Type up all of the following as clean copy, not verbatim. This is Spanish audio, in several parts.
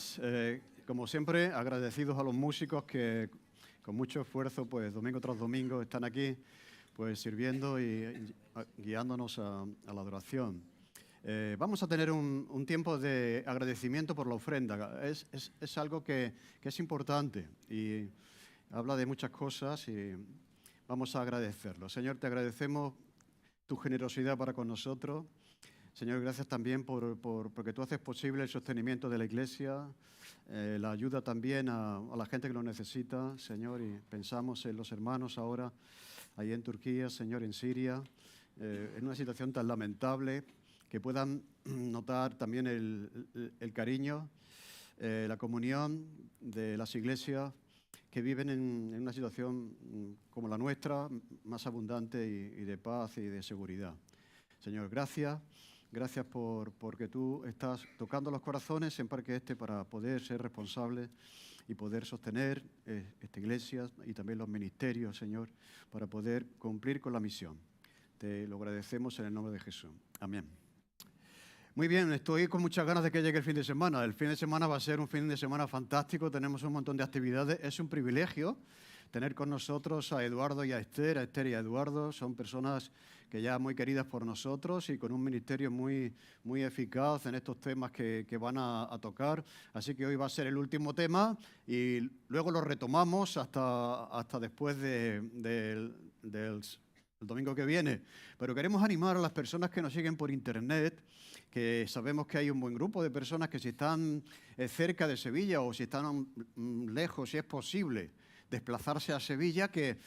buenas. Como siempre, agradecidos a los músicos que con mucho esfuerzo, pues domingo tras domingo, están aquí pues sirviendo y guiándonos a la adoración. Vamos a tener un tiempo de agradecimiento por la ofrenda. Es algo que es importante y habla de muchas cosas y vamos a agradecerlo. Señor, te agradecemos tu generosidad para con nosotros. Señor, gracias también porque tú haces posible el sostenimiento de la Iglesia, la ayuda también a la gente que lo necesita, Señor, y pensamos en los hermanos ahora, ahí en Turquía, Señor, en Siria, en una situación tan lamentable, que puedan notar también el cariño, la comunión de las iglesias que viven en una situación como la nuestra, más abundante y de paz y de seguridad. Señor, gracias. Gracias porque tú estás tocando los corazones en Parque Este para poder ser responsables y poder sostener esta iglesia y también los ministerios, Señor, para poder cumplir con la misión. Te lo agradecemos en el nombre de Jesús. Amén. Muy bien, estoy con muchas ganas de que llegue el fin de semana. El fin de semana va a ser un fin de semana fantástico, tenemos un montón de actividades. Es un privilegio tener con nosotros a Eduardo y a Esther y a Eduardo. Son personas que ya muy queridas por nosotros y con un ministerio muy eficaz en estos temas que van a tocar. Así que hoy va a ser el último tema y luego lo retomamos hasta después del domingo que viene. Pero queremos animar a las personas que nos siguen por internet, que sabemos que hay un buen grupo de personas que si están cerca de Sevilla o si están lejos, si es posible, desplazarse a Sevilla, que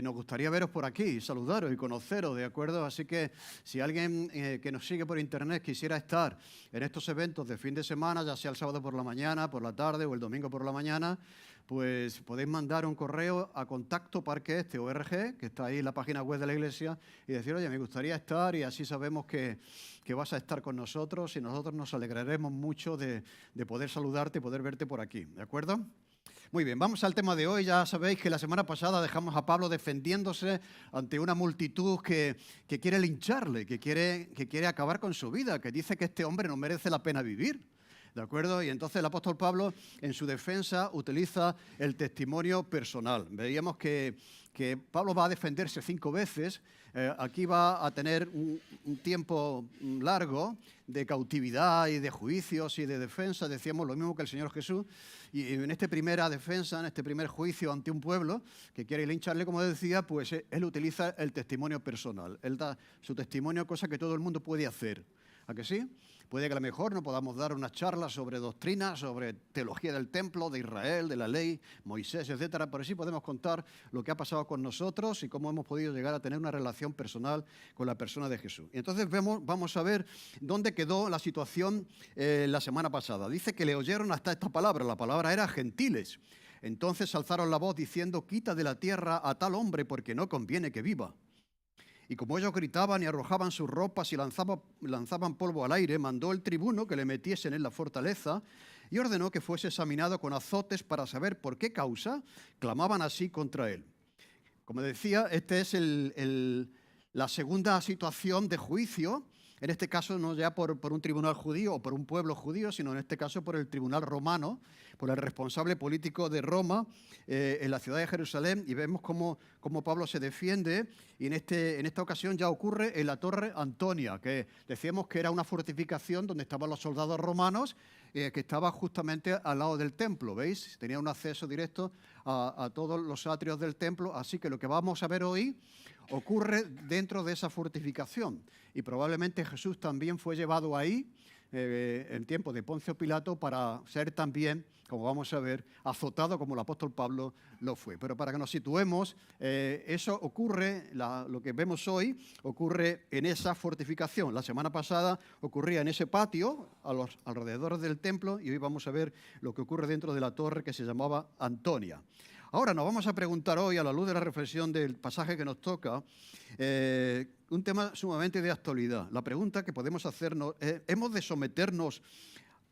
nos gustaría veros por aquí, saludaros y conoceros, ¿de acuerdo? Así que si alguien que nos sigue por internet quisiera estar en estos eventos de fin de semana, ya sea el sábado por la mañana, por la tarde o el domingo por la mañana, pues podéis mandar un correo a contacto@parqueeste.org, que está ahí en la página web de la iglesia, y decir, oye, me gustaría estar, y así sabemos que vas a estar con nosotros y nosotros nos alegraremos mucho de poder saludarte y poder verte por aquí, ¿de acuerdo? Muy bien, vamos al tema de hoy. Ya sabéis que la semana pasada dejamos a Pablo defendiéndose ante una multitud que quiere lincharle, que quiere acabar con su vida, que dice que este hombre no merece la pena vivir. ¿De acuerdo? Y entonces el apóstol Pablo, en su defensa, utiliza el testimonio personal. Veíamos que Pablo va a defenderse 5 veces. Aquí va a tener un tiempo largo de cautividad y de juicios y de defensa. Decíamos lo mismo que el Señor Jesús. Y en esta primera defensa, en este primer juicio ante un pueblo que quiere lincharle, como decía, pues él utiliza el testimonio personal. Él da su testimonio, cosa que todo el mundo puede hacer. ¿A que sí? Puede que a lo mejor no podamos dar unas charlas sobre doctrinas, sobre teología del templo, de Israel, de la ley, Moisés, etcétera, pero sí podemos contar lo que ha pasado con nosotros y cómo hemos podido llegar a tener una relación personal con la persona de Jesús. Y entonces vamos a ver dónde quedó la situación la semana pasada. Dice que le oyeron hasta esta palabra, la palabra era gentiles. Entonces alzaron la voz diciendo, quita de la tierra a tal hombre porque no conviene que viva. Y como ellos gritaban y arrojaban sus ropas y lanzaban polvo al aire, mandó el tribuno que le metiesen en la fortaleza y ordenó que fuese examinado con azotes para saber por qué causa clamaban así contra él. Como decía, esta es la segunda situación de juicio, en este caso no ya por un tribunal judío o por un pueblo judío, sino en este caso por el tribunal romano, por el responsable político de Roma en la ciudad de Jerusalén, y vemos cómo Pablo se defiende, y en esta ocasión ya ocurre en la Torre Antonia, que decíamos que era una fortificación donde estaban los soldados romanos, que estaba justamente al lado del templo, ¿veis? Tenía un acceso directo a todos los atrios del templo, así que lo que vamos a ver hoy ocurre dentro de esa fortificación, y probablemente Jesús también fue llevado ahí en tiempo de Poncio Pilato para ser también, como vamos a ver, azotado como el apóstol Pablo lo fue. Pero para que nos situemos, eso ocurre, lo que vemos hoy, ocurre en esa fortificación. La semana pasada ocurría en ese patio, a los alrededores del templo, y hoy vamos a ver lo que ocurre dentro de la torre que se llamaba Antonia. Ahora nos vamos a preguntar hoy, a la luz de la reflexión del pasaje que nos toca, un tema sumamente de actualidad. La pregunta que podemos hacernos es, ¿hemos de someternos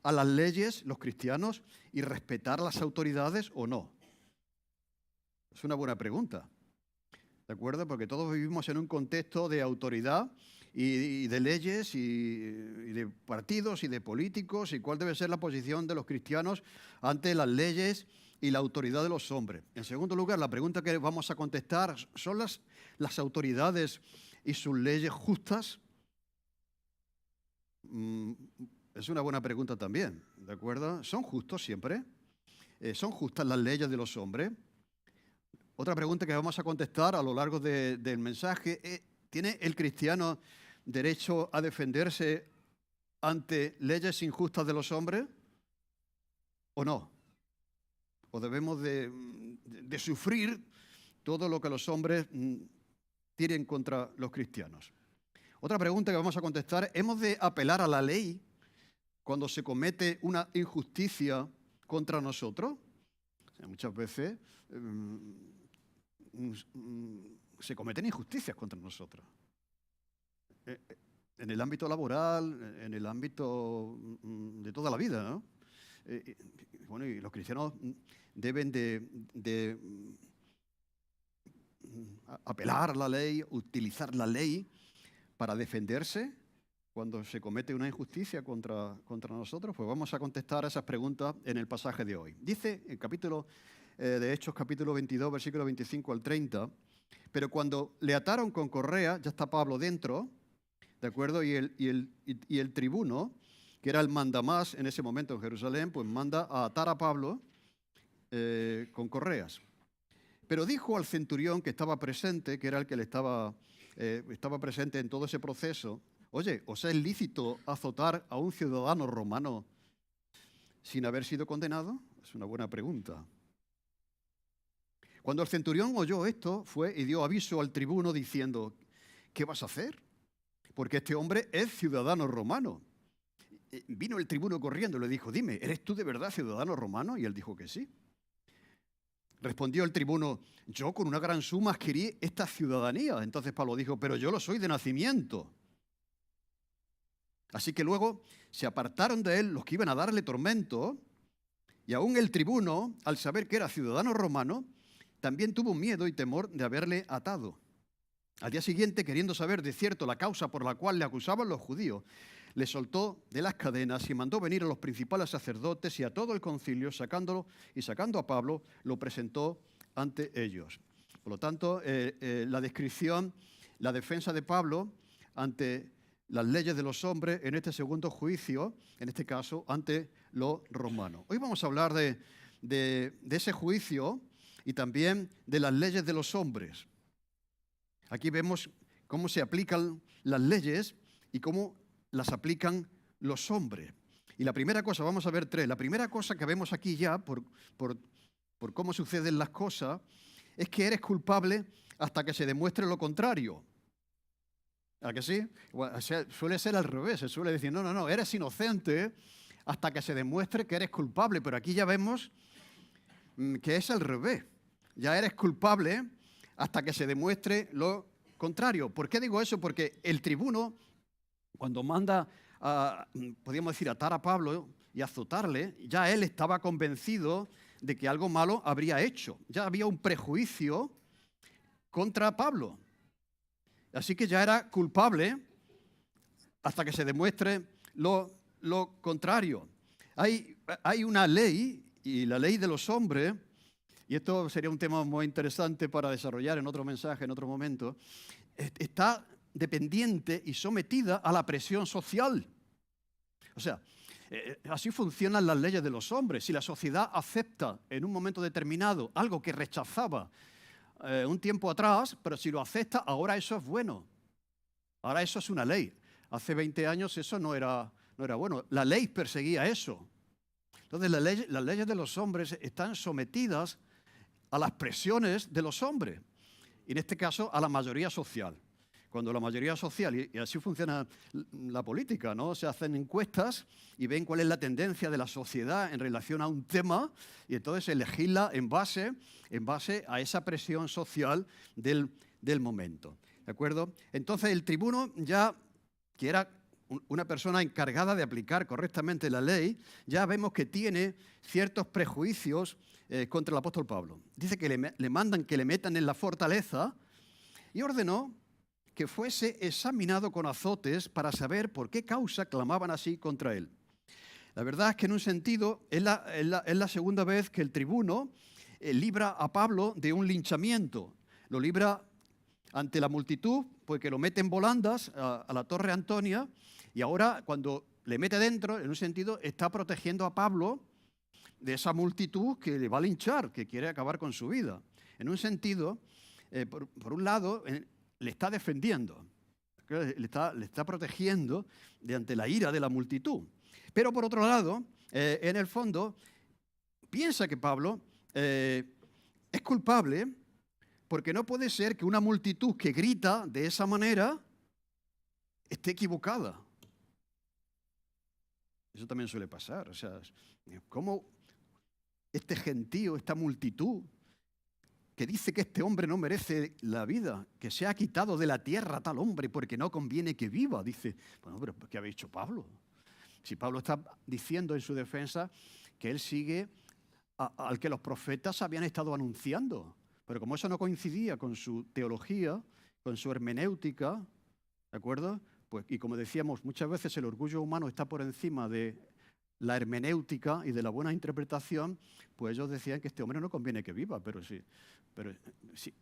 a las leyes, los cristianos, y respetar las autoridades o no? Es una buena pregunta, ¿de acuerdo? Porque todos vivimos en un contexto de autoridad y de leyes y de partidos y de políticos y cuál debe ser la posición de los cristianos ante las leyes y la autoridad de los hombres. En segundo lugar, la pregunta que vamos a contestar, ¿son las autoridades y sus leyes justas? Es una buena pregunta también, ¿de acuerdo? ¿Son justos siempre? ¿Son justas las leyes de los hombres? Otra pregunta que vamos a contestar a lo largo del mensaje, ¿tiene el cristiano derecho a defenderse ante leyes injustas de los hombres o no? ¿O debemos de sufrir todo lo que los hombres tienen contra los cristianos? Otra pregunta que vamos a contestar, ¿hemos de apelar a la ley cuando se comete una injusticia contra nosotros? O sea, muchas veces se cometen injusticias contra nosotros. En el ámbito laboral, en el ámbito de toda la vida, ¿no? Bueno, y los cristianos deben de apelar a la ley, utilizar la ley para defenderse cuando se comete una injusticia contra nosotros. Pues vamos a contestar a esas preguntas en el pasaje de hoy. Dice el capítulo de Hechos, capítulo 22, versículo 25 al 30, pero cuando le ataron con correa, ya está Pablo dentro, ¿de acuerdo? Y el tribuno, que era el mandamás en ese momento en Jerusalén, pues manda a atar a Pablo con correas. Pero dijo al centurión que estaba presente, que era el que le estaba presente en todo ese proceso, oye, ¿os es lícito azotar a un ciudadano romano sin haber sido condenado? Es una buena pregunta. Cuando el centurión oyó esto, fue y dio aviso al tribuno diciendo, ¿qué vas a hacer? Porque este hombre es ciudadano romano. Vino el tribuno corriendo y le dijo, dime, ¿eres tú de verdad ciudadano romano? Y él dijo que sí. Respondió el tribuno, yo con una gran suma adquirí esta ciudadanía. Entonces Pablo dijo, pero yo lo soy de nacimiento. Así que luego se apartaron de él los que iban a darle tormento, y aún el tribuno, al saber que era ciudadano romano, también tuvo miedo y temor de haberle atado. Al día siguiente, queriendo saber de cierto la causa por la cual le acusaban los judíos, le soltó de las cadenas y mandó venir a los principales sacerdotes y a todo el concilio, sacando a Pablo, lo presentó ante ellos. Por lo tanto, la descripción, la defensa de Pablo ante las leyes de los hombres en este segundo juicio, en este caso, ante los romanos. Hoy vamos a hablar de ese juicio y también de las leyes de los hombres. Aquí vemos cómo se aplican las leyes y cómo las aplican los hombres. Y la primera cosa, vamos a ver tres, la primera cosa que vemos aquí ya, por cómo suceden las cosas, es que eres culpable hasta que se demuestre lo contrario. ¿A que sí? Bueno, suele ser al revés, se suele decir, no, eres inocente hasta que se demuestre que eres culpable, pero aquí ya vemos que es al revés. Ya eres culpable hasta que se demuestre lo contrario. ¿Por qué digo eso? Porque el tribuno, cuando manda, podríamos decir, atar a Pablo y azotarle, ya él estaba convencido de que algo malo habría hecho. Ya había un prejuicio contra Pablo. Así que ya era culpable hasta que se demuestre lo contrario. Hay una ley, y la ley de los hombres, y esto sería un tema muy interesante para desarrollar en otro mensaje, en otro momento, está dependiente y sometida a la presión social. O sea, así funcionan las leyes de los hombres. Si la sociedad acepta en un momento determinado algo que rechazaba un tiempo atrás, pero si lo acepta, ahora eso es bueno. Ahora eso es una ley. Hace 20 años eso no era bueno. La ley perseguía eso. Entonces las leyes de los hombres están sometidas a las presiones de los hombres. Y en este caso a la mayoría social. Cuando la mayoría social, y así funciona la política, ¿no? Se hacen encuestas y ven cuál es la tendencia de la sociedad en relación a un tema y entonces se legisla en base a esa presión social del momento. ¿De acuerdo? Entonces el tribuno ya, que era una persona encargada de aplicar correctamente la ley, ya vemos que tiene ciertos prejuicios contra el apóstol Pablo. Dice que le mandan que le metan en la fortaleza y ordenó que fuese examinado con azotes para saber por qué causa clamaban así contra él. La verdad es que en un sentido es la segunda vez que el tribuno libra a Pablo de un linchamiento. Lo libra ante la multitud, porque lo mete en volandas a la Torre Antonia, y ahora cuando le mete dentro, en un sentido, está protegiendo a Pablo de esa multitud que le va a linchar, que quiere acabar con su vida. En un sentido, por un lado, le está defendiendo, le está protegiendo de ante la ira de la multitud. Pero por otro lado, en el fondo, piensa que Pablo es culpable porque no puede ser que una multitud que grita de esa manera esté equivocada. Eso también suele pasar. O sea, ¿cómo este gentío, esta multitud, que dice que este hombre no merece la vida, que se ha quitado de la tierra tal hombre porque no conviene que viva? Dice, bueno, pero ¿qué había dicho Pablo? Si Pablo está diciendo en su defensa que él sigue al que los profetas habían estado anunciando. Pero como eso no coincidía con su teología, con su hermenéutica, ¿de acuerdo? Pues, y como decíamos, muchas veces el orgullo humano está por encima de la hermenéutica y de la buena interpretación, pues ellos decían que este hombre no conviene que viva, pero sí,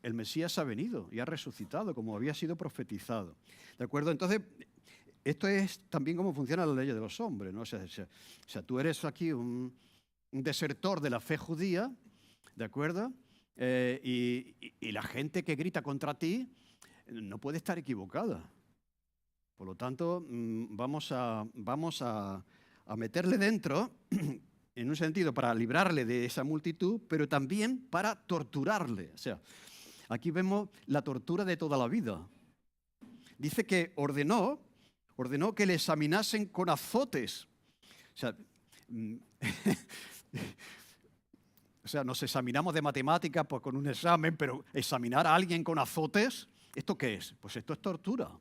el Mesías ha venido y ha resucitado, como había sido profetizado. ¿De acuerdo? Entonces, esto es también cómo funciona la ley de los hombres, ¿no? O sea, tú eres aquí un desertor de la fe judía, ¿de acuerdo? Y la gente que grita contra ti no puede estar equivocada. Por lo tanto, vamos a meterle dentro, en un sentido, para librarle de esa multitud, pero también para torturarle. O sea, aquí vemos la tortura de toda la vida. Dice que ordenó que le examinasen con azotes. O sea, nos examinamos de matemáticas pues, con un examen, pero examinar a alguien con azotes, ¿esto qué es? Pues esto es tortura.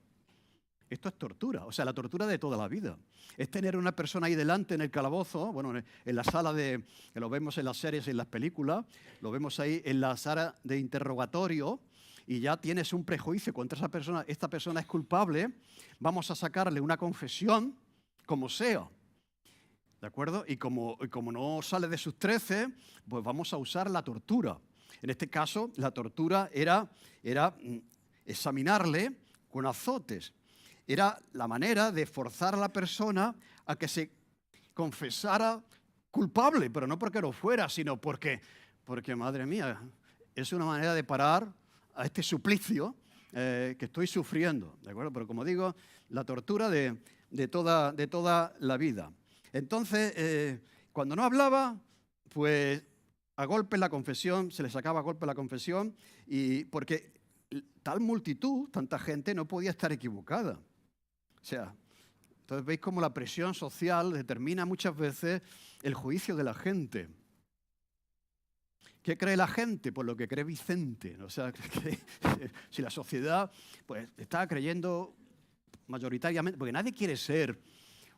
Esto es tortura, o sea, la tortura de toda la vida. Es tener una persona ahí delante en el calabozo, bueno, en la sala que lo vemos en las series y en las películas, lo vemos ahí en la sala de interrogatorio, y ya tienes un prejuicio contra esa persona, esta persona es culpable, vamos a sacarle una confesión, como sea, ¿de acuerdo? Y como no sale de sus 13, pues vamos a usar la tortura. En este caso, la tortura era examinarle con azotes. Era la manera de forzar a la persona a que se confesara culpable, pero no porque lo fuera, sino porque, madre mía, es una manera de parar a este suplicio que estoy sufriendo, ¿de acuerdo? Pero como digo, la tortura de toda la vida. Entonces, cuando no hablaba, pues a golpe la confesión, se le sacaba a golpe la confesión, y porque tal multitud, tanta gente, no podía estar equivocada. O sea, entonces veis cómo la presión social determina muchas veces el juicio de la gente. ¿Qué cree la gente? Pues lo que cree Vicente. O sea, si la sociedad pues, está creyendo mayoritariamente, porque nadie quiere ser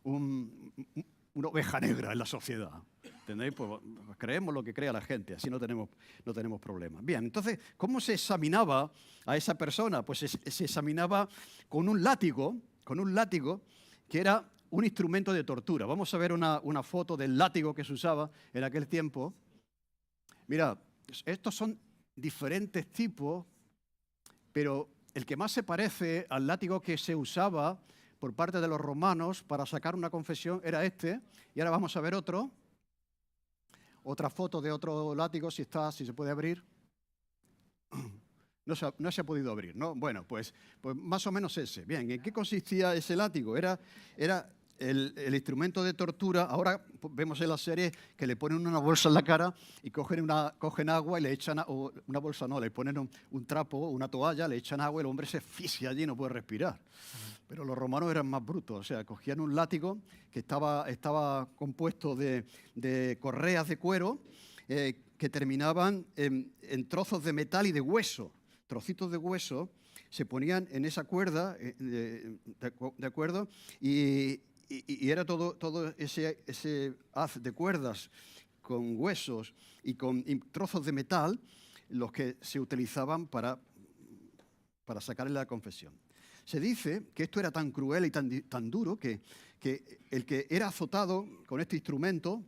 una oveja negra en la sociedad. ¿Entendéis? Pues creemos lo que crea la gente, así no tenemos problemas. Bien, entonces, ¿cómo se examinaba a esa persona? Pues se examinaba con un látigo que era un instrumento de tortura. Vamos a ver una foto del látigo que se usaba en aquel tiempo. Mira, estos son diferentes tipos, pero el que más se parece al látigo que se usaba por parte de los romanos para sacar una confesión era este. Y ahora vamos a ver otro. Otra foto de otro látigo, si se puede abrir. No se ha podido abrir, ¿no? Bueno, pues más o menos ese. Bien, ¿en qué consistía ese látigo? Era el instrumento de tortura. Ahora vemos en la serie que le ponen una bolsa en la cara y cogen agua y le echan, o una bolsa no, le ponen un trapo, una toalla, le echan agua y el hombre se asfixia allí y no puede respirar. Pero los romanos eran más brutos, o sea, cogían un látigo que estaba compuesto de correas de cuero que terminaban en trozos de metal y de hueso. Trocitos de hueso se ponían en esa cuerda, ¿de acuerdo? Y era todo ese haz de cuerdas con huesos y con trozos de metal los que se utilizaban para sacarle la confesión. Se dice que esto era tan cruel y tan duro que el que era azotado con este instrumento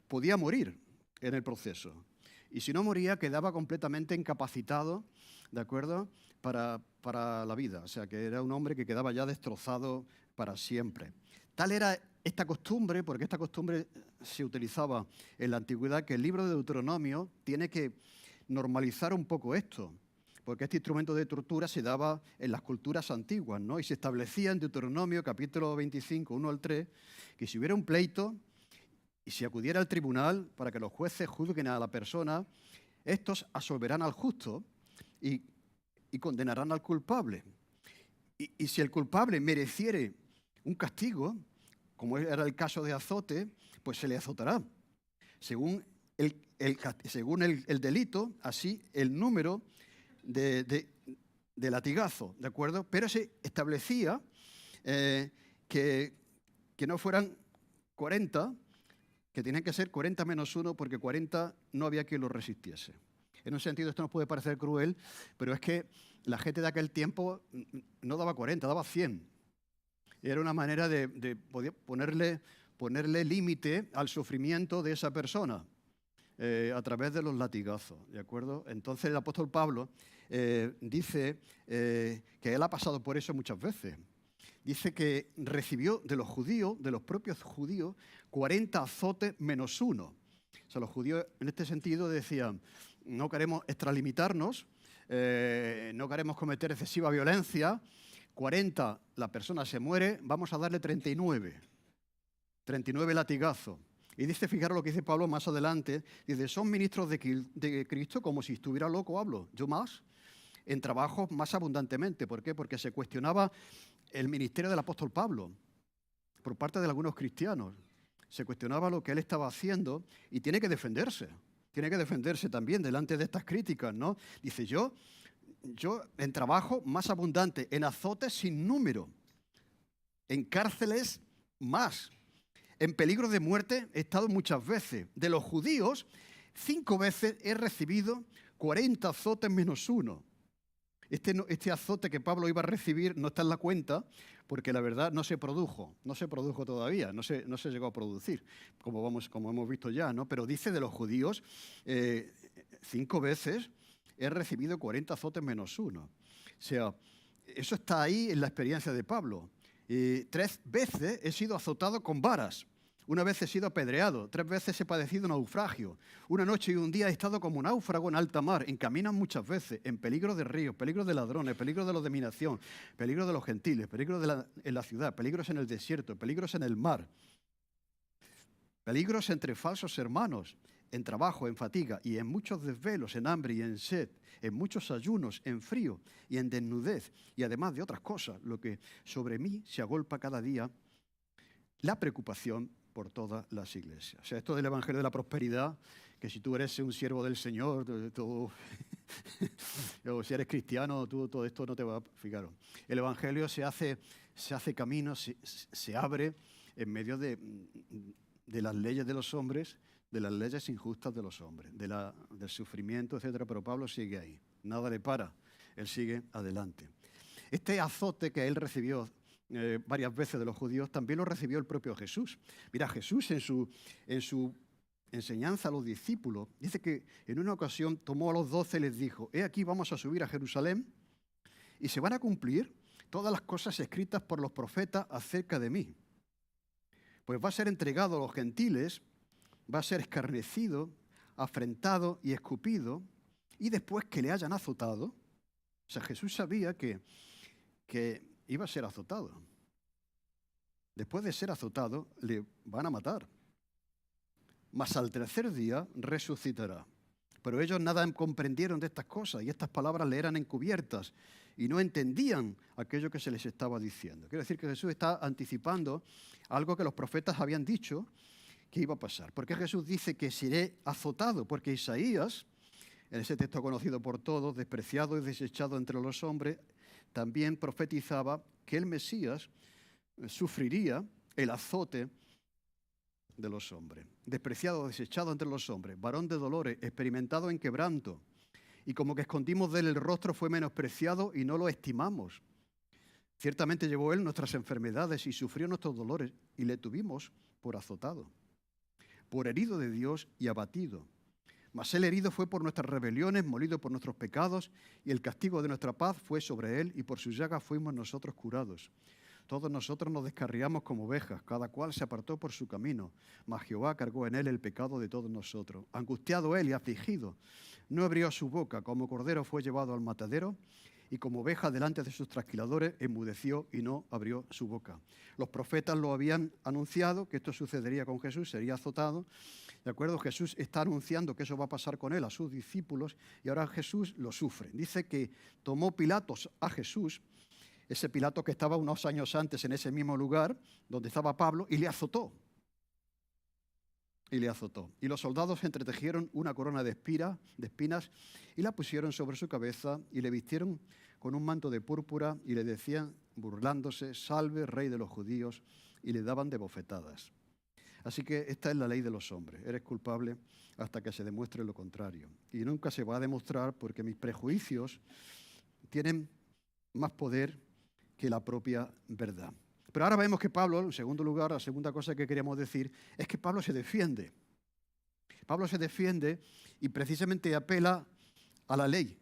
podía morir en el proceso. Y si no moría, quedaba completamente incapacitado, ¿de acuerdo?, para la vida. O sea, que era un hombre que quedaba ya destrozado para siempre. Tal era esta costumbre, porque esta costumbre se utilizaba en la antigüedad, que el libro de Deuteronomio tiene que normalizar un poco esto, porque este instrumento de tortura se daba en las culturas antiguas, ¿no? Y se establecía en Deuteronomio, capítulo 25, 1 al 3, que si hubiera un pleito y si acudiera al tribunal para que los jueces juzguen a la persona, estos absolverán al justo y condenarán al culpable. Y si el culpable mereciere un castigo, como era el caso de azote, pues se le azotará. Según el delito, así el número de latigazo, ¿de acuerdo? Pero se establecía que no fueran 40, que tenían que ser 40 menos 1, porque 40 no había quien lo resistiese. En un sentido esto nos puede parecer cruel, pero es que la gente de aquel tiempo no daba 40, daba 100. Era una manera de poder ponerle límite al sufrimiento de esa persona a través de los latigazos, ¿de acuerdo? Entonces el apóstol Pablo dice que él ha pasado por eso muchas veces. Dice que recibió de los judíos, de los propios judíos, 40 azotes menos 1. O sea, los judíos en este sentido decían: no queremos extralimitarnos, no queremos cometer excesiva violencia. 40, la persona se muere, vamos a darle 39. 39 latigazos. Y dice, fijaros lo que dice Pablo más adelante, dice, son ministros de Cristo como si estuviera loco, hablo, yo más, en trabajos más abundantemente. ¿Por qué? Porque se cuestionaba el ministerio del apóstol Pablo por parte de algunos cristianos. Se cuestionaba lo que él estaba haciendo y tiene que defenderse también delante de estas críticas, ¿no? Dice, yo en trabajo más abundante, en azotes sin número, en cárceles más, en peligro de muerte he estado muchas veces. De los judíos, 5 veces he recibido 40 azotes menos 1. Este azote que Pablo iba a recibir no está en la cuenta, porque la verdad no se produjo todavía, no se llegó a producir, como hemos visto ya, ¿no? Pero dice de los judíos, 5 veces he recibido 40 azotes menos 1. O sea, eso está ahí en la experiencia de Pablo. 3 veces he sido azotado con varas. Una vez he sido apedreado, 3 veces he padecido naufragio. Una noche y un día he estado como náufrago en alta mar, en caminos muchas veces, en peligro de ríos, peligro de ladrones, peligro de los de dominación, peligro de los gentiles, peligro en la ciudad, peligros en el desierto, peligros en el mar, peligros entre falsos hermanos, en trabajo, en fatiga y en muchos desvelos, en hambre y en sed, en muchos ayunos, en frío y en desnudez, y además de otras cosas, lo que sobre mí se agolpa cada día, la preocupación por todas las iglesias. O sea, esto del Evangelio de la Prosperidad, que si tú eres un siervo del Señor, o si eres cristiano, todo esto no te va a... Fijaros, el Evangelio se hace camino, se abre en medio de las leyes de los hombres, de las leyes injustas de los hombres, del sufrimiento, etc. Pero Pablo sigue ahí, nada le para, él sigue adelante. Este azote que él recibió varias veces de los judíos, también lo recibió el propio Jesús. Mira, Jesús en su enseñanza a los discípulos, dice que en una ocasión tomó a los 12 y les dijo, he aquí vamos a subir a Jerusalén y se van a cumplir todas las cosas escritas por los profetas acerca de mí. Pues va a ser entregado a los gentiles, va a ser escarnecido, afrentado y escupido, y después que le hayan azotado, o sea, Jesús sabía que iba a ser azotado. Después de ser azotado, le van a matar. Mas al tercer día resucitará. Pero ellos nada comprendieron de estas cosas y estas palabras le eran encubiertas y no entendían aquello que se les estaba diciendo. Quiero decir que Jesús está anticipando algo que los profetas habían dicho que iba a pasar. ¿Por qué Jesús dice que seré azotado? Porque Isaías, en ese texto conocido por todos, despreciado y desechado entre los hombres, también profetizaba que el Mesías sufriría el azote de los hombres. Despreciado, desechado entre los hombres, varón de dolores, experimentado en quebranto, y como que escondimos de él el rostro, fue menospreciado y no lo estimamos. Ciertamente llevó él nuestras enfermedades y sufrió nuestros dolores, y le tuvimos por azotado, por herido de Dios y abatido. Mas él herido fue por nuestras rebeliones, molido por nuestros pecados, y el castigo de nuestra paz fue sobre él, y por sus llagas fuimos nosotros curados. Todos nosotros nos descarriamos como ovejas, cada cual se apartó por su camino, mas Jehová cargó en él el pecado de todos nosotros. Angustiado él y afligido, no abrió su boca, como cordero fue llevado al matadero, y como oveja delante de sus trasquiladores, enmudeció y no abrió su boca. Los profetas lo habían anunciado, que esto sucedería con Jesús, sería azotado. ¿De acuerdo? Jesús está anunciando que eso va a pasar con él, a sus discípulos, y ahora Jesús lo sufre. Dice que tomó Pilatos a Jesús, ese Pilato que estaba unos años antes en ese mismo lugar donde estaba Pablo, y le azotó. Y los soldados entretejieron una corona de espinas y la pusieron sobre su cabeza y le vistieron con un manto de púrpura y le decían, burlándose, salve, rey de los judíos, y le daban de bofetadas. Así que esta es la ley de los hombres. Eres culpable hasta que se demuestre lo contrario. Y nunca se va a demostrar porque mis prejuicios tienen más poder que la propia verdad. Pero ahora vemos que Pablo, en segundo lugar, la segunda cosa que queríamos decir, es que Pablo se defiende. Pablo se defiende y precisamente apela a la ley.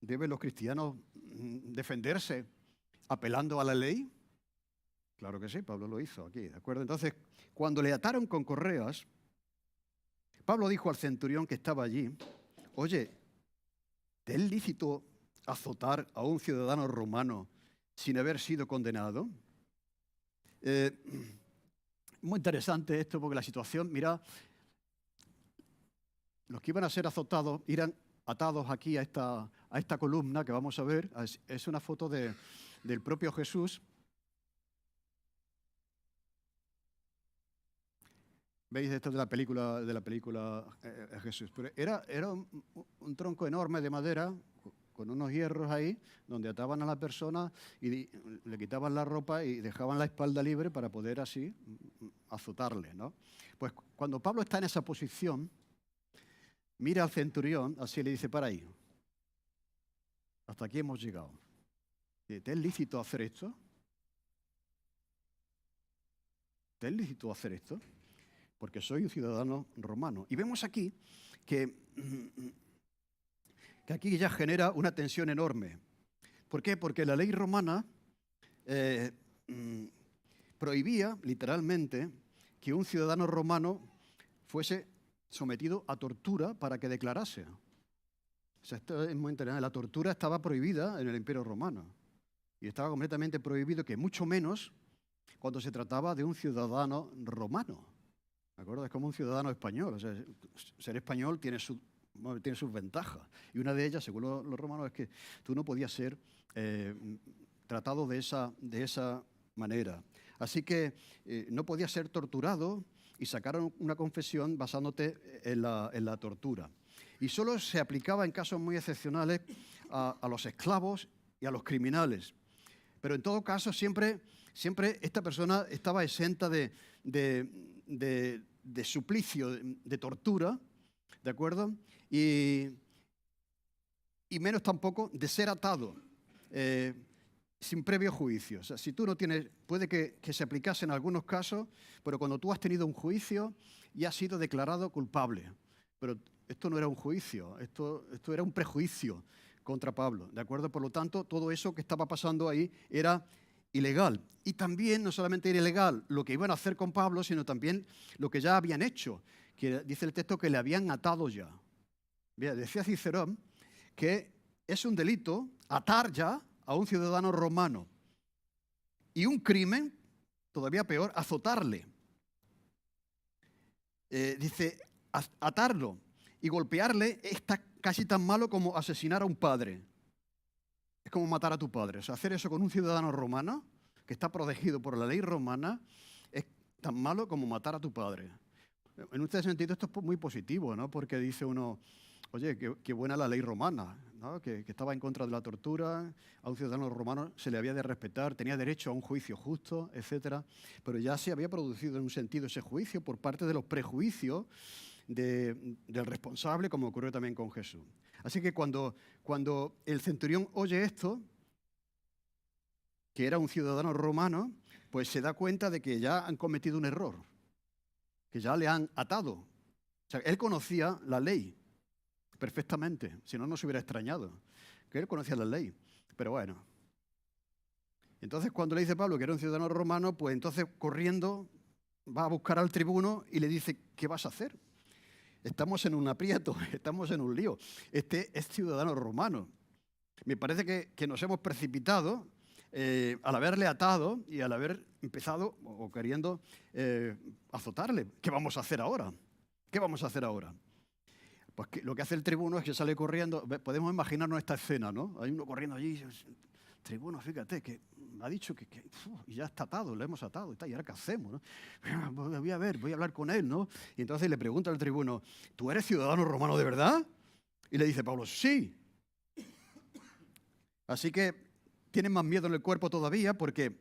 ¿Deben los cristianos defenderse apelando a la ley? Claro que sí, Pablo lo hizo aquí, ¿de acuerdo? Entonces, cuando le ataron con correas, Pablo dijo al centurión que estaba allí, oye, ¿te es lícito azotar a un ciudadano romano sin haber sido condenado? Muy interesante esto porque la situación, mira, los que iban a ser azotados irán atados aquí a esta columna que vamos a ver. Es una foto del propio Jesús. ¿Veis esto de la película Jesús? Pero era un tronco enorme de madera con unos hierros ahí, donde ataban a la persona y le quitaban la ropa y dejaban la espalda libre para poder así azotarle, ¿no? Pues cuando Pablo está en esa posición, mira al centurión, así le dice, para ahí, hasta aquí hemos llegado. ¿Te es lícito hacer esto? ¿Te es lícito hacer esto? Porque soy un ciudadano romano. Y vemos aquí que aquí ya genera una tensión enorme. ¿Por qué? Porque la ley romana prohibía, literalmente, que un ciudadano romano fuese sometido a tortura para que declarase. O sea, esto es muy interesante. La tortura estaba prohibida en el Imperio Romano. Y estaba completamente prohibido que mucho menos cuando se trataba de un ciudadano romano. ¿De acuerdo? Es como un ciudadano español. O sea, ser español tiene sus ventajas. Y una de ellas, según los romanos, es que tú no podías ser tratado de esa manera. Así que no podías ser torturado y sacaron una confesión basándote en la tortura. Y solo se aplicaba en casos muy excepcionales a los esclavos y a los criminales. Pero en todo caso, siempre esta persona estaba exenta de suplicio, de tortura, ¿de acuerdo? Y menos tampoco de ser atado sin previo juicio. O sea, si tú no tienes, puede que se aplicase en algunos casos, pero cuando tú has tenido un juicio y has sido declarado culpable. Pero esto no era un juicio, esto era un prejuicio contra Pablo, ¿de acuerdo? Por lo tanto, todo eso que estaba pasando ahí era ilegal. Y también no solamente era ilegal lo que iban a hacer con Pablo, sino también lo que ya habían hecho, que dice el texto que le habían atado ya. Bien, decía Cicerón que es un delito atar ya a un ciudadano romano y un crimen, todavía peor, azotarle. Dice, atarlo y golpearle está casi tan malo como asesinar a un padre. Es como matar a tu padre. O sea, hacer eso con un ciudadano romano, que está protegido por la ley romana, es tan malo como matar a tu padre. En este sentido, esto es muy positivo, ¿no? Porque dice uno, oye, qué buena la ley romana, ¿no? Que estaba en contra de la tortura, a un ciudadano romano se le había de respetar, tenía derecho a un juicio justo, etc. Pero ya se había producido en un sentido ese juicio por parte de los prejuicios del responsable, como ocurrió también con Jesús. Así que cuando el centurión oye esto, que era un ciudadano romano, pues se da cuenta de que ya han cometido un error, que ya le han atado. O sea, él conocía la ley perfectamente, si no, no se hubiera extrañado, que él conocía la ley. Pero bueno. Entonces, cuando le dice Pablo que era un ciudadano romano, pues entonces corriendo va a buscar al tribuno y le dice, ¿qué vas a hacer? Estamos en un aprieto, estamos en un lío. Este es ciudadano romano. Me parece que nos hemos precipitado al haberle atado y al haber empezado o queriendo azotarle. ¿Qué vamos a hacer ahora? ¿Qué vamos a hacer ahora? Pues lo que hace el tribuno es que sale corriendo. Podemos imaginarnos esta escena, ¿no? Hay uno corriendo allí. Tribuno, fíjate, que ha dicho que ya está atado, lo hemos atado. ¿Y ahora qué hacemos? ¿No? Voy a hablar con él, ¿no? Y entonces le pregunta al tribuno, ¿tú eres ciudadano romano de verdad? Y le dice Pablo, sí. Así que tienen más miedo en el cuerpo todavía porque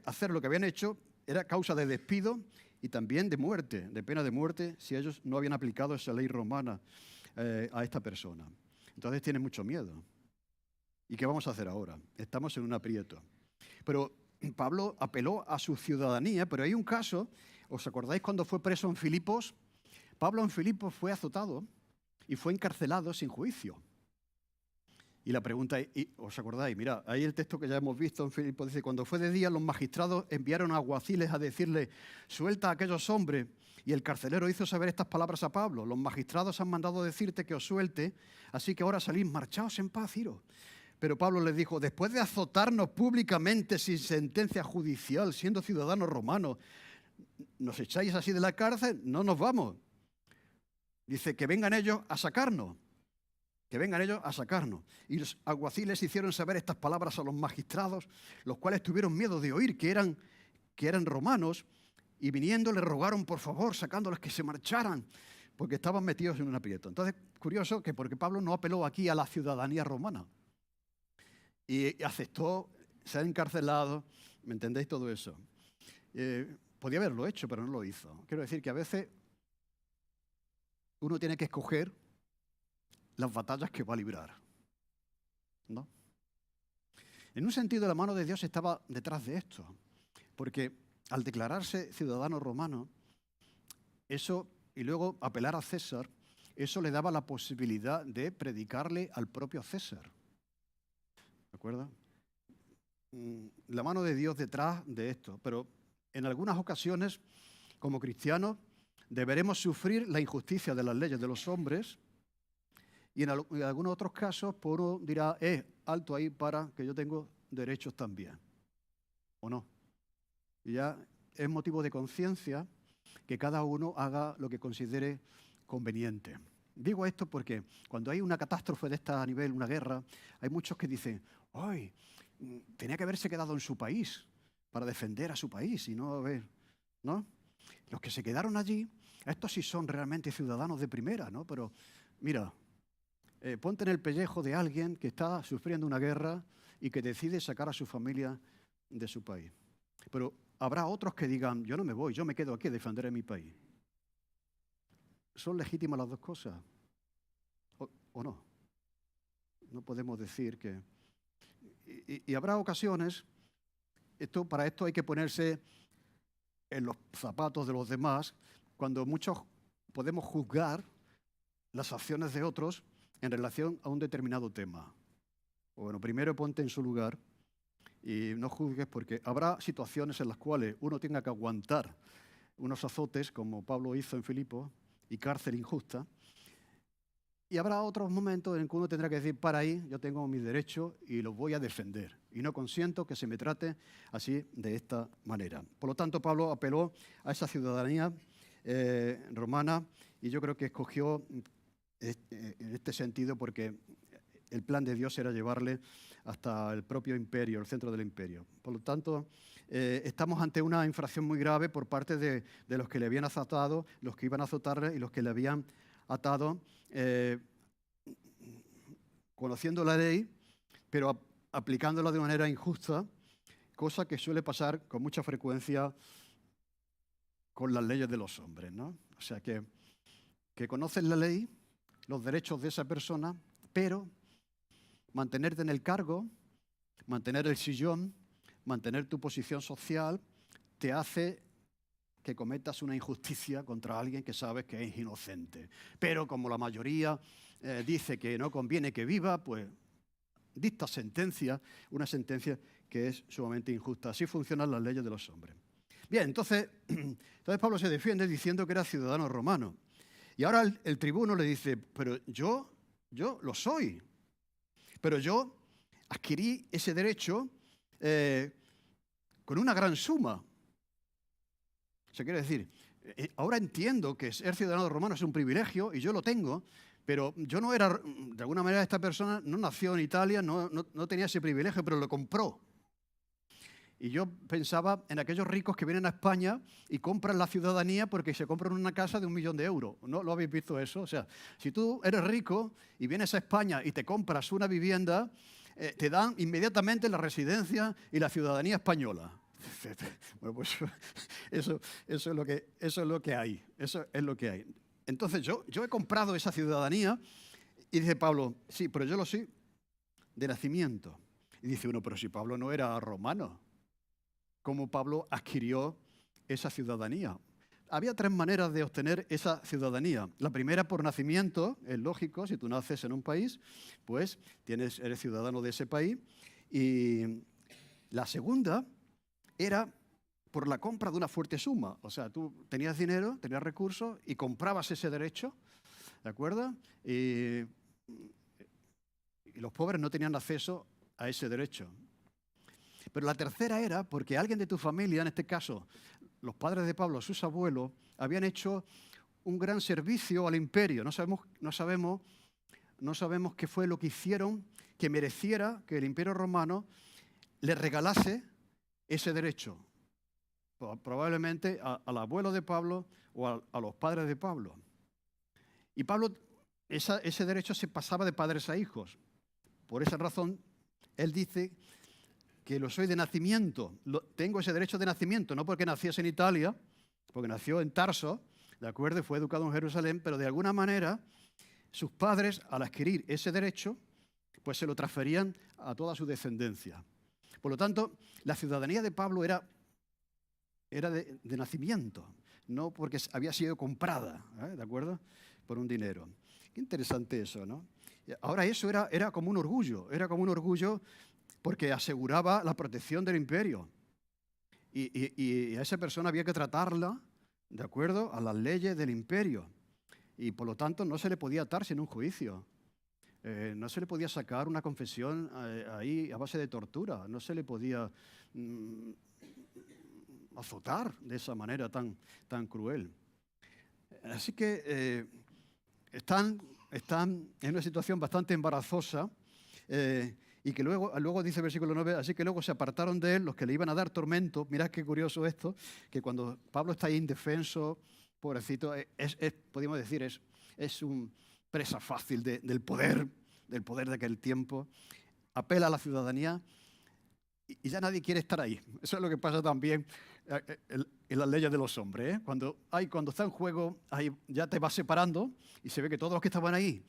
hacer lo que habían hecho era causa de despido y también de muerte, de pena de muerte, si ellos no habían aplicado esa ley romana a esta persona. Entonces tienen mucho miedo. ¿Y qué vamos a hacer ahora? Estamos en un aprieto. Pero Pablo apeló a su ciudadanía, pero hay un caso, ¿os acordáis cuando fue preso en Filipos? Pablo en Filipos fue azotado y fue encarcelado sin juicio. Y la pregunta es, ¿os acordáis? Mirad, ahí el texto que ya hemos visto en Filipos dice, cuando fue de día los magistrados enviaron alguaciles a decirle, suelta a aquellos hombres. Y el carcelero hizo saber estas palabras a Pablo, los magistrados han mandado decirte que os suelte, así que ahora salid, marchaos en paz, iros. Pero Pablo les dijo, después de azotarnos públicamente sin sentencia judicial, siendo ciudadanos romanos, ¿nos echáis así de la cárcel? No nos vamos. Dice, que vengan ellos a sacarnos. Que vengan ellos a sacarnos. Y los alguaciles hicieron saber estas palabras a los magistrados, los cuales tuvieron miedo de oír que eran romanos, y viniendo le rogaron por favor, sacándoles que se marcharan, porque estaban metidos en un aprieto. Entonces, curioso que porque Pablo no apeló aquí a la ciudadanía romana. Y aceptó ser encarcelado, ¿me entendéis todo eso? Podía haberlo hecho, pero no lo hizo. Quiero decir que a veces uno tiene que escoger las batallas que va a librar, ¿no? En un sentido, la mano de Dios estaba detrás de esto, porque al declararse ciudadano romano, eso, y luego apelar a César, eso le daba la posibilidad de predicarle al propio César. ¿De acuerdo? La mano de Dios detrás de esto, pero en algunas ocasiones, como cristianos, deberemos sufrir la injusticia de las leyes de los hombres y en algunos otros casos, pues uno dirá, alto ahí para que yo tengo derechos también, ¿o no? Y ya es motivo de conciencia que cada uno haga lo que considere conveniente. Digo esto porque cuando hay una catástrofe de esta a nivel, una guerra, hay muchos que dicen, ¡ay! Tenía que haberse quedado en su país para defender a su país y no haber, ¿no? Los que se quedaron allí, estos sí son realmente ciudadanos de primera, ¿no? Pero mira, ponte en el pellejo de alguien que está sufriendo una guerra y que decide sacar a su familia de su país. Pero habrá otros que digan, yo no me voy, yo me quedo aquí a defender a mi país. ¿Son legítimas las dos cosas? ¿O no? No podemos decir que... Y habrá ocasiones, para esto hay que ponerse en los zapatos de los demás, cuando muchos podemos juzgar las acciones de otros en relación a un determinado tema. Bueno, primero ponte en su lugar y no juzgues, porque habrá situaciones en las cuales uno tenga que aguantar unos azotes, como Pablo hizo en Filipos, y cárcel injusta. Y habrá otros momentos en que uno tendrá que decir, para ahí, yo tengo mis derechos y los voy a defender. Y no consiento que se me trate así, de esta manera. Por lo tanto, Pablo apeló a esa ciudadanía romana y yo creo que escogió en este sentido porque el plan de Dios era llevarle hasta el propio imperio, el centro del imperio. Por lo tanto, estamos ante una infracción muy grave por parte de los que le habían azotado, los que iban a azotarle y los que le habían atado, conociendo la ley, pero aplicándola de manera injusta, cosa que suele pasar con mucha frecuencia con las leyes de los hombres, ¿no? O sea, que conocen la ley, los derechos de esa persona, pero mantenerte en el cargo, mantener el sillón, mantener tu posición social te hace que cometas una injusticia contra alguien que sabes que es inocente. Pero como la mayoría dice que no conviene que viva, pues dicta sentencia, una sentencia que es sumamente injusta. Así funcionan las leyes de los hombres. Bien, entonces Pablo se defiende diciendo que era ciudadano romano. Y ahora el tribuno le dice, pero yo lo soy. Pero yo adquirí ese derecho con una gran suma. O sea, quiere decir, ahora entiendo que ser ciudadano romano es un privilegio y yo lo tengo, pero yo no era, de alguna manera esta persona no nació en Italia, no tenía ese privilegio, pero lo compró. Y yo pensaba en aquellos ricos que vienen a España y compran la ciudadanía porque se compran una casa de 1 millón de euros. ¿No lo habéis visto eso? O sea, si tú eres rico y vienes a España y te compras una vivienda, te dan inmediatamente la residencia y la ciudadanía española. Bueno, pues eso es lo que hay. Eso es lo que hay. Entonces yo he comprado esa ciudadanía y dice Pablo, sí, pero yo lo soy de nacimiento. Y dice uno, pero si Pablo no era romano, ¿cómo Pablo adquirió esa ciudadanía? Había 3 maneras de obtener esa ciudadanía. La primera por nacimiento, es lógico, si tú naces en un país, pues eres ciudadano de ese país. Y la segunda era por la compra de una fuerte suma. O sea, tú tenías dinero, tenías recursos y comprabas ese derecho, ¿de acuerdo? Y los pobres no tenían acceso a ese derecho. Pero la tercera era porque alguien de tu familia, en este caso los padres de Pablo, sus abuelos, habían hecho un gran servicio al imperio. No sabemos qué fue lo que hicieron que mereciera que el imperio romano le regalase ese derecho. Probablemente al abuelo de Pablo o a los padres de Pablo. Y Pablo, ese derecho se pasaba de padres a hijos. Por esa razón, él dice que lo soy de nacimiento. Tengo ese derecho de nacimiento, no porque naciese en Italia, porque nació en Tarso, ¿de acuerdo? Fue educado en Jerusalén, pero de alguna manera sus padres, al adquirir ese derecho, pues se lo transferían a toda su descendencia. Por lo tanto, la ciudadanía de Pablo era de nacimiento, no porque había sido comprada, ¿de acuerdo? Por un dinero. Qué interesante eso, ¿no? Ahora eso era como un orgullo porque aseguraba la protección del imperio. Y a esa persona había que tratarla de acuerdo a las leyes del imperio. Y por lo tanto no se le podía atar sin un juicio. No se le podía sacar una confesión ahí a base de tortura. No se le podía azotar de esa manera tan cruel. Así que están en una situación bastante embarazosa y que luego dice el versículo 9, así que luego se apartaron de él los que le iban a dar tormento. Mirad qué curioso esto, que cuando Pablo está ahí indefenso, pobrecito, podríamos decir, es un presa fácil del poder de aquel tiempo, apela a la ciudadanía y ya nadie quiere estar ahí. Eso es lo que pasa también en las leyes de los hombres. Cuando está en juego, ahí ya te vas separando y se ve que todos los que estaban ahí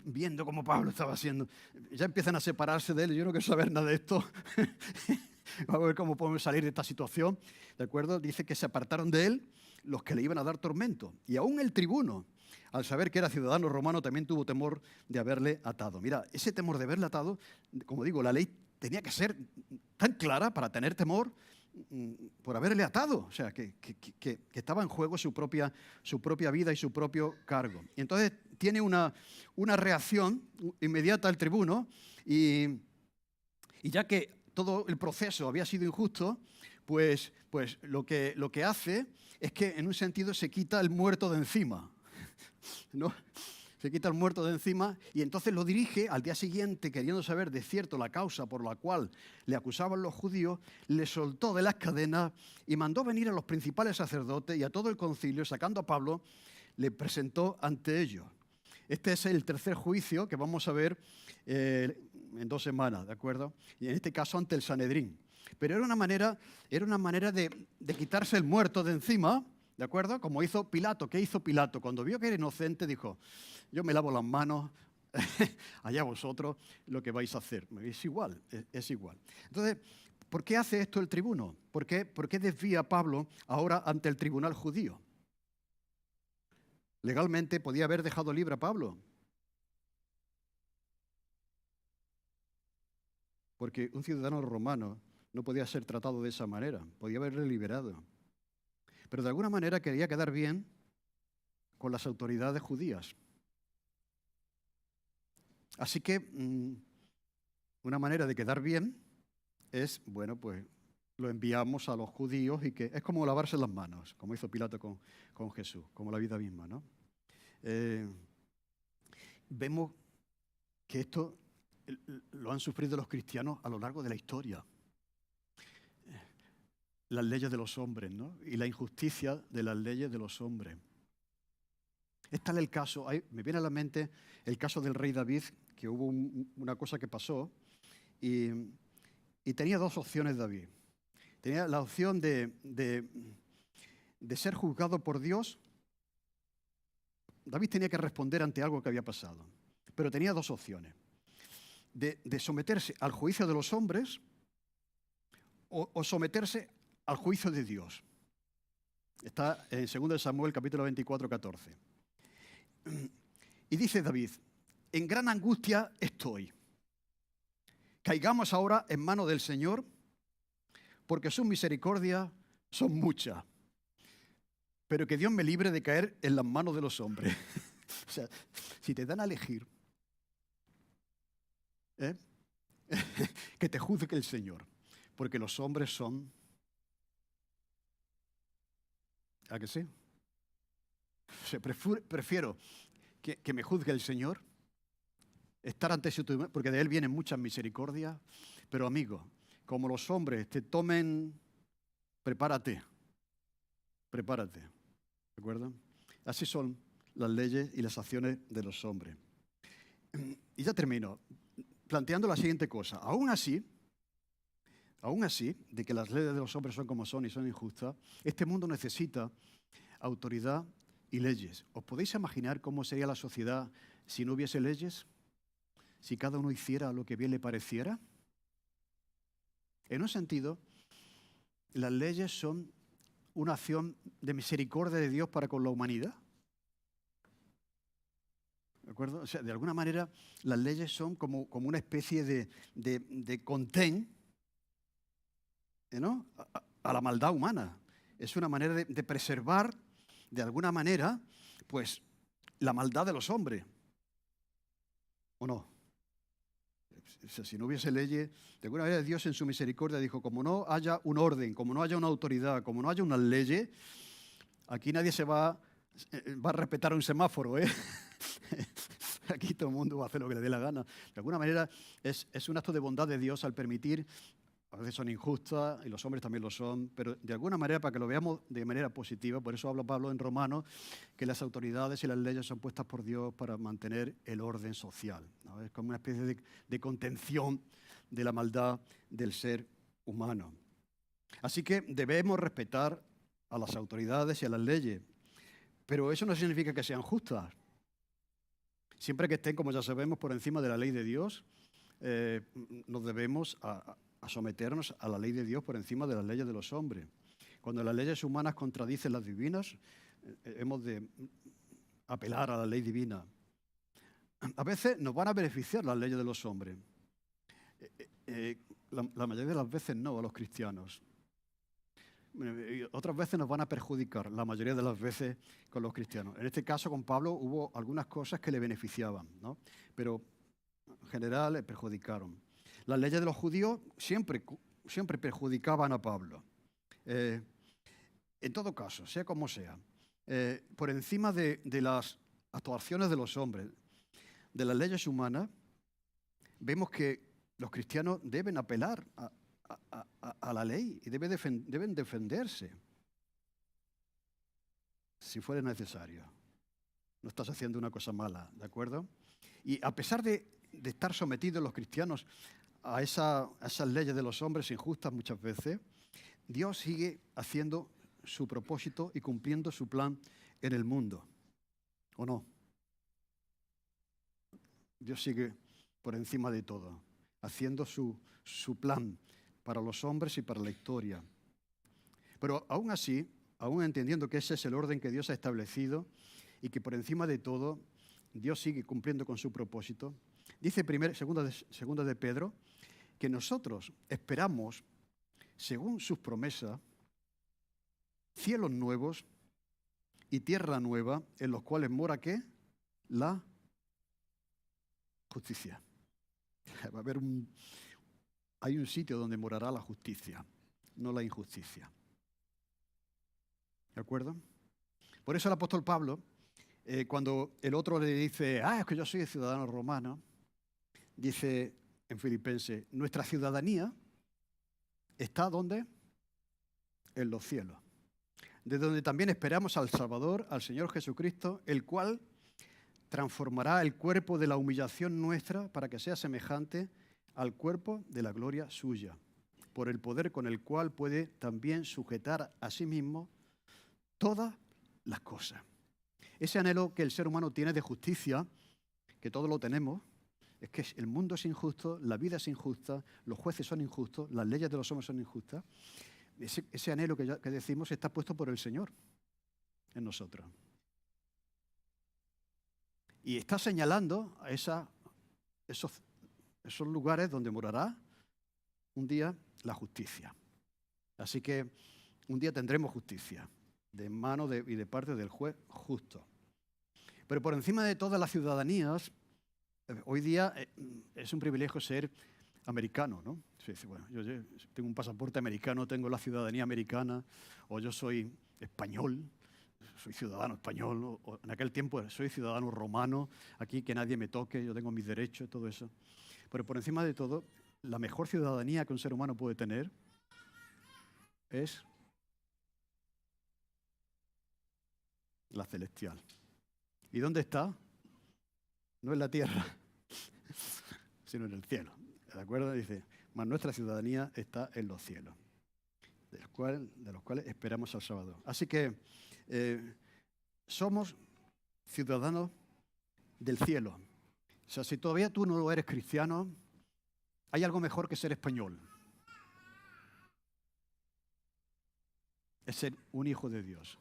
viendo cómo Pablo estaba haciendo, ya empiezan a separarse de él. Yo no quiero saber nada de esto. Vamos a ver cómo podemos salir de esta situación. ¿De acuerdo? Dice que se apartaron de él los que le iban a dar tormento. Y aún el tribuno, al saber que era ciudadano romano, también tuvo temor de haberle atado. Mira, ese temor de haberle atado, como digo, la ley tenía que ser tan clara para tener temor por haberle atado. O sea, que estaba en juego su propia vida y su propio cargo. Y entonces tiene una reacción inmediata al tribuno y ya que todo el proceso había sido injusto, pues lo que hace es que en un sentido se quita el muerto de encima, ¿no? Se quita el muerto de encima y entonces lo dirige al día siguiente, queriendo saber de cierto la causa por la cual le acusaban los judíos, le soltó de las cadenas y mandó venir a los principales sacerdotes y a todo el concilio, sacando a Pablo, le presentó ante ellos. Este es el tercer juicio que vamos a ver en 2 semanas, ¿de acuerdo? Y en este caso ante el Sanedrín. Pero era una manera de quitarse el muerto de encima, ¿de acuerdo? Como hizo Pilato. ¿Qué hizo Pilato? Cuando vio que era inocente, dijo, yo me lavo las manos, allá vosotros lo que vais a hacer. Es igual. Entonces, ¿Por qué hace esto el tribuno? ¿Por qué desvía a Pablo ahora ante el tribunal judío? Legalmente podía haber dejado libre a Pablo, porque un ciudadano romano no podía ser tratado de esa manera, podía haberle liberado. Pero de alguna manera quería quedar bien con las autoridades judías. Así que una manera de quedar bien es, bueno, pues lo enviamos a los judíos y que es como lavarse las manos, como hizo Pilato con Jesús, como la vida misma, ¿no? Vemos que esto lo han sufrido los cristianos a lo largo de la historia. Las leyes de los hombres, ¿no? Y la injusticia de las leyes de los hombres. Es tal el caso, me viene a la mente el caso del rey David, que hubo una cosa que pasó y tenía dos opciones David. Tenía la opción de ser juzgado por Dios. David tenía que responder ante algo que había pasado, pero tenía dos opciones. De someterse al juicio de los hombres o someterse al juicio de Dios. Está en 2 Samuel capítulo 24, 14. Y dice David, en gran angustia estoy. Caigamos ahora en manos del Señor, porque sus misericordias son muchas. Pero que Dios me libre de caer en las manos de los hombres. O sea, si te dan a elegir, que te juzgue el Señor, porque los hombres son... ¿A que sí? O sea, prefiero que me juzgue el Señor, estar ante su tribunal, porque de Él vienen muchas misericordias, pero amigo, como los hombres te tomen, prepárate, ¿de acuerdo? Así son las leyes y las acciones de los hombres. Y ya termino, planteando la siguiente cosa. Aún así, de que las leyes de los hombres son como son y son injustas, este mundo necesita autoridad y leyes. ¿Os podéis imaginar cómo sería la sociedad si no hubiese leyes? Si cada uno hiciera lo que bien le pareciera. En un sentido, las leyes son una acción de misericordia de Dios para con la humanidad. ¿De acuerdo? O sea, de alguna manera, las leyes son como una especie de contén, ¿no? a la maldad humana. Es una manera de preservar, de alguna manera, pues, la maldad de los hombres. ¿O no? O sea, si no hubiese leyes, de alguna manera Dios en su misericordia dijo, como no haya un orden, como no haya una autoridad, como no haya unas leyes, aquí nadie va a respetar un semáforo, ¿eh? Aquí todo el mundo va a hacer lo que le dé la gana. De alguna manera es un acto de bondad de Dios al permitir, a veces son injustas y los hombres también lo son, pero de alguna manera para que lo veamos de manera positiva, por eso habla Pablo en Romanos, que las autoridades y las leyes son puestas por Dios para mantener el orden social, ¿no? Es como una especie de contención de la maldad del ser humano. Así que debemos respetar a las autoridades y a las leyes, pero eso no significa que sean justas. Siempre que estén, como ya sabemos, por encima de la ley de Dios, nos debemos a someternos a la ley de Dios por encima de las leyes de los hombres. Cuando las leyes humanas contradicen las divinas, hemos de apelar a la ley divina. A veces nos van a beneficiar las leyes de los hombres. La mayoría de las veces no, a los cristianos. Y otras veces nos van a perjudicar, la mayoría de las veces con los cristianos. En este caso, con Pablo, hubo algunas cosas que le beneficiaban, ¿no? Pero en general le perjudicaron. Las leyes de los judíos siempre perjudicaban a Pablo. En todo caso, sea como sea, por encima de las actuaciones de los hombres, de las leyes humanas, vemos que los cristianos deben apelar a la ley y deben defenderse si fuera necesario. No estás haciendo una cosa mala, ¿de acuerdo? Y a pesar de estar sometidos los cristianos a esas leyes de los hombres injustas muchas veces, Dios sigue haciendo su propósito y cumpliendo su plan en el mundo. ¿O no? Dios sigue por encima de todo, haciendo su plan para los hombres y para la historia. Pero aún así, aún entendiendo que ese es el orden que Dios ha establecido y que por encima de todo Dios sigue cumpliendo con su propósito, dice segunda de Pedro que nosotros esperamos, según sus promesas, cielos nuevos y tierra nueva, en los cuales mora ¿qué? La justicia. Hay un sitio donde morará la justicia, no la injusticia. ¿De acuerdo? Por eso el apóstol Pablo, cuando el otro le dice, es que yo soy ciudadano romano, dice en Filipenses, nuestra ciudadanía está ¿dónde? En los cielos, de donde también esperamos al Salvador, al Señor Jesucristo, el cual transformará el cuerpo de la humillación nuestra para que sea semejante al cuerpo de la gloria suya, por el poder con el cual puede también sujetar a sí mismo todas las cosas. Ese anhelo que el ser humano tiene de justicia, que todos lo tenemos, es que el mundo es injusto, la vida es injusta, los jueces son injustos, las leyes de los hombres son injustas. Ese anhelo que decimos está puesto por el Señor en nosotros. Y está señalando a esos lugares donde morará un día la justicia. Así que un día tendremos justicia de mano y de parte del juez justo. Pero por encima de todas las ciudadanías, hoy día es un privilegio ser americano, ¿no? Bueno, yo tengo un pasaporte americano, tengo la ciudadanía americana, o yo soy español, soy ciudadano español, o en aquel tiempo soy ciudadano romano, aquí que nadie me toque, yo tengo mis derechos, todo eso. Pero por encima de todo, la mejor ciudadanía que un ser humano puede tener es la celestial. ¿Y dónde está? No en la tierra, sino en el cielo. ¿De acuerdo? Dice, mas nuestra ciudadanía está en los cielos, de los cuales esperamos al Salvador. Así que somos ciudadanos del cielo. O sea, si todavía tú no eres cristiano, hay algo mejor que ser español. Es ser un hijo de Dios.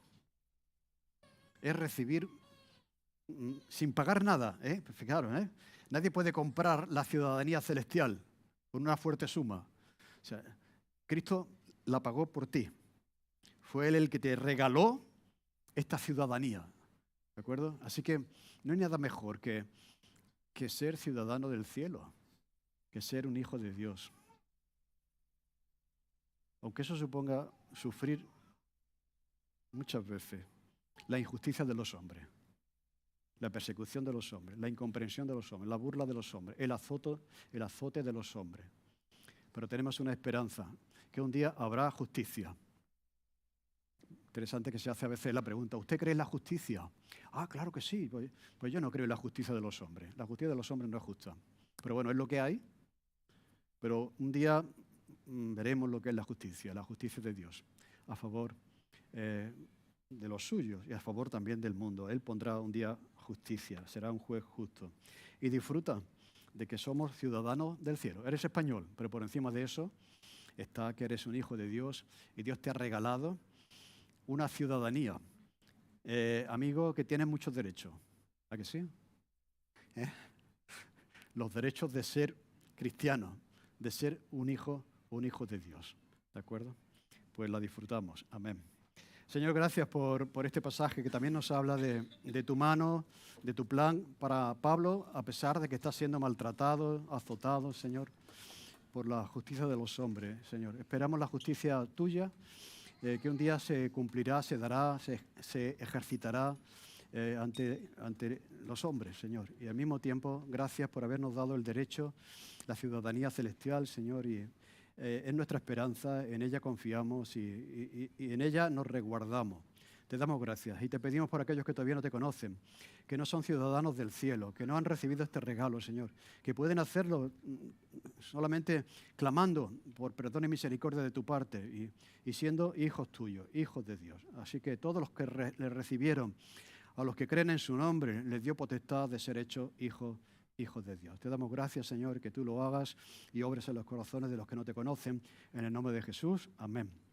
Es recibir sin pagar nada, fijaros, nadie puede comprar la ciudadanía celestial con una fuerte suma. O sea, Cristo la pagó por ti. Fue Él el que te regaló esta ciudadanía, ¿de acuerdo? Así que no hay nada mejor que ser ciudadano del cielo, que ser un hijo de Dios. Aunque eso suponga sufrir muchas veces la injusticia de los hombres, la persecución de los hombres, la incomprensión de los hombres, la burla de los hombres, el azote de los hombres. Pero tenemos una esperanza, que un día habrá justicia. Interesante que se hace a veces la pregunta, ¿usted cree en la justicia? Claro que sí, pues yo no creo en la justicia de los hombres. La justicia de los hombres no es justa. Pero bueno, es lo que hay. Pero un día veremos lo que es la justicia de Dios, a favor de los suyos y a favor también del mundo. Él pondrá un día justicia, será un juez justo. Y disfruta de que somos ciudadanos del cielo. Eres español, pero por encima de eso está que eres un hijo de Dios y Dios te ha regalado una ciudadanía. Amigo, que tienes muchos derechos. ¿A que sí? Los derechos de ser cristiano, de ser un hijo de Dios. ¿De acuerdo? Pues la disfrutamos. Amén. Señor, gracias por este pasaje que también nos habla de tu mano, de tu plan para Pablo, a pesar de que está siendo maltratado, azotado, Señor, por la justicia de los hombres, Señor. Esperamos la justicia tuya, que un día se cumplirá, se dará, se ejercitará ante los hombres, Señor. Y al mismo tiempo, gracias por habernos dado el derecho, la ciudadanía celestial, Señor, y es nuestra esperanza, en ella confiamos y en ella nos resguardamos. Te damos gracias y te pedimos por aquellos que todavía no te conocen, que no son ciudadanos del cielo, que no han recibido este regalo, Señor, que pueden hacerlo solamente clamando por perdón y misericordia de tu parte y siendo hijos tuyos, hijos de Dios. Así que todos los que le recibieron, a los que creen en su nombre, les dio potestad de ser hechos hijos hijos de Dios. Te damos gracias, Señor, que tú lo hagas y obres en los corazones de los que no te conocen. En el nombre de Jesús. Amén.